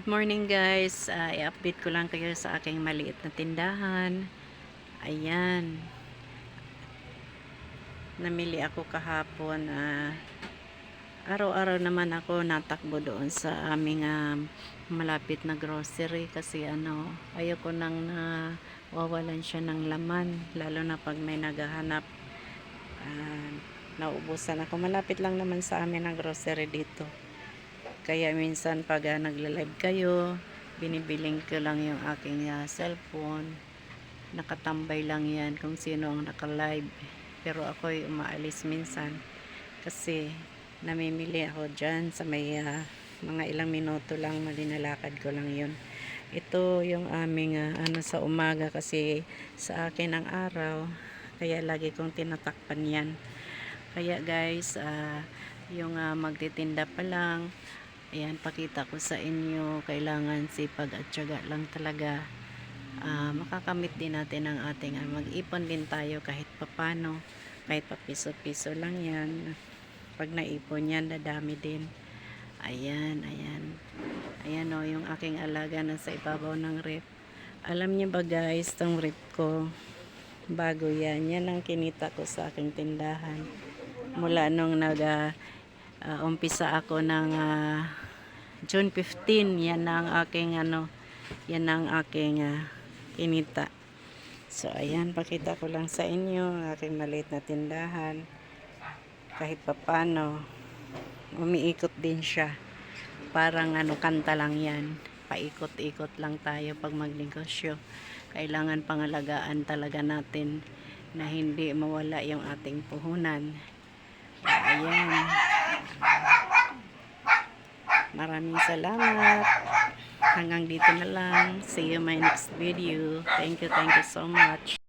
Good morning guys, i-update ko lang kayo sa aking maliit na tindahan. Ayan, namili ako kahapon. Araw-araw naman ako natakbo doon sa aming malapit na grocery kasi ayoko nang nawawalan siya ng laman, lalo na pag may naghahanap. Naubusan ako, malapit lang naman sa amin ang grocery dito. Kaya minsan pag nagla-live kayo, binibiling ko lang yung aking cellphone. Nakatambay lang yan kung sino ang naka-live. Pero ako'y umaalis minsan kasi namimili ako dyan sa may mga ilang minuto lang, malinalakad ko lang yun. Ito yung aming sa umaga kasi sa akin ang araw, kaya lagi kong tinatakpan yan. Kaya guys, yung magtitinda pa lang, ayan, pakita ko sa inyo, kailangan sipag at tiyaga lang talaga. Makakamit din natin ang ating mag-ipon din tayo kahit papano, kahit papiso-piso lang yan. Pag naipon yan, dadami din. Ayan, ayan. Ayan o, yung aking alaga na sa ibabaw ng rep. Alam niyo ba guys, tong rep ko, bago yan. Yan ang kinita ko sa aking tindahan. Mula nung umpisa ako ng June 15, yan ang aking yan ang aking kinita. So ayan, pakita ko lang sa inyo ang aking maliit na tindahan. Kahit papano umiikot din siya. Parang kanta lang yan. Paikot-ikot lang tayo pag magnegosyo. Kailangan pangalagaan talaga natin na hindi mawala yung ating puhunan. Ayan. Maraming salamat. Hanggang dito na lang. See you my next video. Thank you so much.